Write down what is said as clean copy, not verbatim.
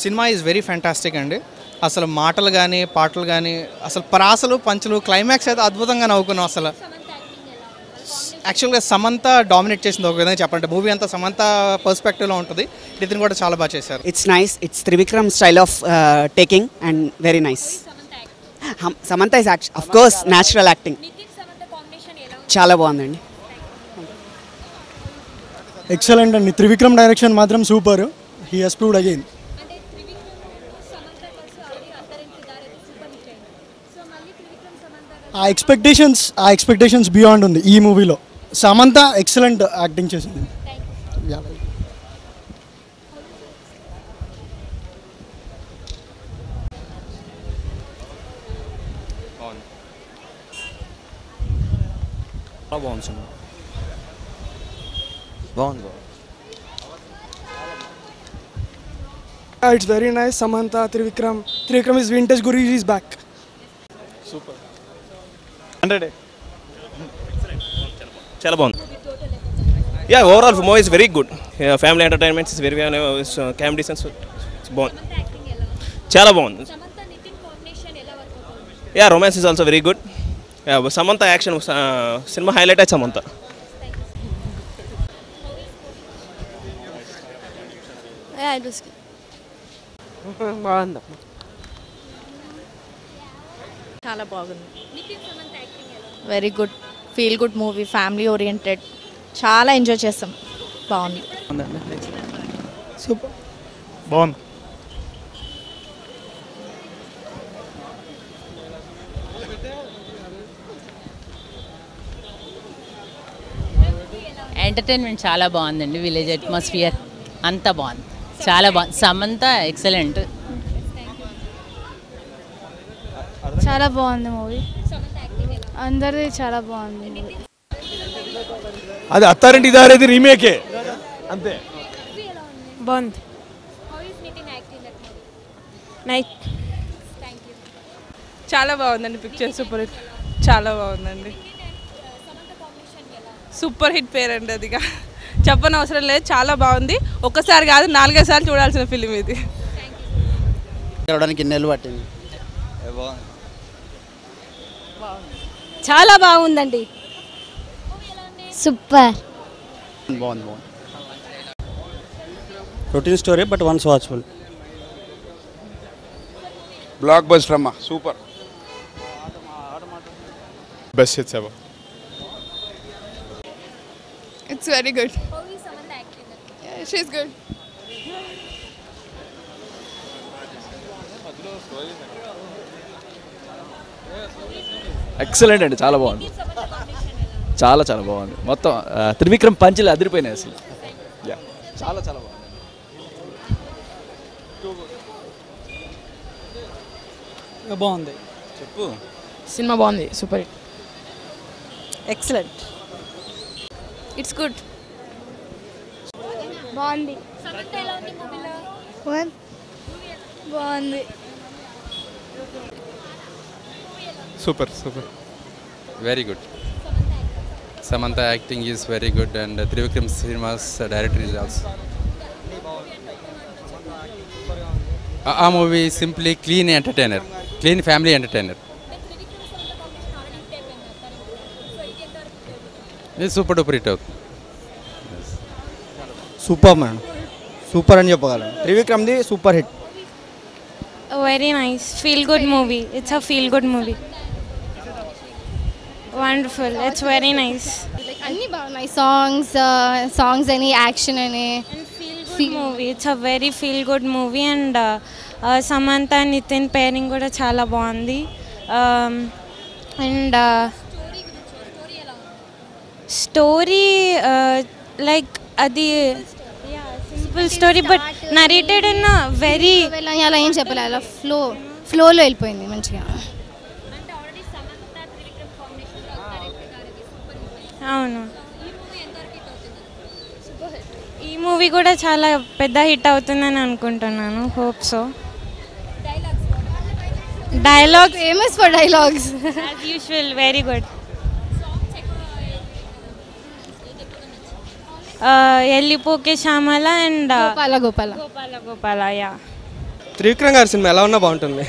Cinema is very fantastic అండి. అసలు మాటలు కానీ పాటలు కానీ అసలు ప్రాసలు పంచులు క్లైమాక్స్ అయితే అద్భుతంగా నవ్వుకున్నాం. అసలు యాక్చువల్గా సమంత డామినేట్ చేసింది ఒక విధంగా చెప్పాలంటే. మూవీ అంతా సమంత పర్స్పెక్టివ్లో ఉంటుంది. నితిన్ కూడా చాలా బాగా చేశారు. It's nice. It's Trivikram style of taking and very nice. Samantha is of course natural acting. చాలా బాగుందండి. ఎక్సలెంట్ అండి. త్రివిక్రమ్ డైరెక్షన్ మాత్రం super. He has proved again. ఆ ఎక్స్పెక్టేషన్స్ బియాండ్ ఉంది ఈ మూవీలో. సమంత ఎక్సలెంట్ యాక్టింగ్ చేసింది. బాగుంది. It's very nice. Samantha, Trivikram is vintage Guru is back. Super 100. చాలా బాగుంది. Yeah, overall movie is very good. Family entertainment is very comedy sense బాగుంది. చాలా బాగుంది. Yeah, romance is also very good. Samantha action cinema highlight అయితే సమంత. బాగుంది. చాలా బాగుంది. Very good. Feel good movie. Family oriented. చాలా ఎంజాయ్ చేస్తాం. బాగుంది. సూపర్ బాగుంది. ఎంటర్టైన్మెంట్ చాలా బాగుందండి. విలేజ్ అట్మాస్ఫియర్ అంతా బాగుంది. చాలా బాగుంది. సమంత ఎక్సలెంట్. చాలా బాగుంది మూవీ. అందరిది చాలా బాగుంది. అది అత్తారింటి దారేది రీమేకే అంతే. బాగుంది. చాలా బాగుందండి. Picture super hit. చాలా బాగుందండి. సూపర్ హిట్ పేరండి. అదిగా చెప్పని అవసరం లేదు. చాలా బాగుంది. ఒక్కసారి కాదు 4-5 సార్లు చూడాల్సిన ఫిలిం ఇది. చూడడానికి నెలలు పట్టింది. చాలా బాగుందండి. సూపర్. బాగుంది. Routine story but once watchful. Block buster, super. Best hits ever. It's very good. She is good. Excellent అండి. చాలా బాగుంది. చాలా చాలా బాగుంది. మొత్తం త్రివిక్రమ్ పంచులు అదిరిపోయినాయి అసలు. చాలా చాలా బాగుంది. బాగుంది. చెప్పు. సినిమా బాగుంది. Super hit. Excellent. It's good. బాగుంది. బాగుంది. Super super. Very good. Samantha acting is very good and Trivikram Cinema's director is also. A movie simply clean entertainer, clean family entertainer. It's super duper hit. Super man. Super అని చెప్పగలను. త్రివిక్రమ్ది super hit. Very nice. Feel good movie. It's a feel good movie. Wonderful. It's very nice. అన్నీ బాగున్నాయి. Songs అని action అని feel movie. It's a very feel good movie and Samantha Nithin pairing కూడా చాలా బాగుంది. అండ్ స్టోరీ లైక్ అది simple story but narrated in very అలా ఏం చెప్పాలి. అలా ఫ్లోలో వెళ్ళిపోయింది మంచిగా. అవును. ఈ మూవీ కూడా చాలా పెద్ద హిట్ అవుతుందని అనుకుంటున్నాను. Hope so. Dialogues famous for dialogues as usual. Very good. ఎల్లిపోకే శ్యామల అండ్ గోపాల యా. త్రివిక్రమ్ గారి సినిమా ఎలా ఉన్నా బాగుంటుంది.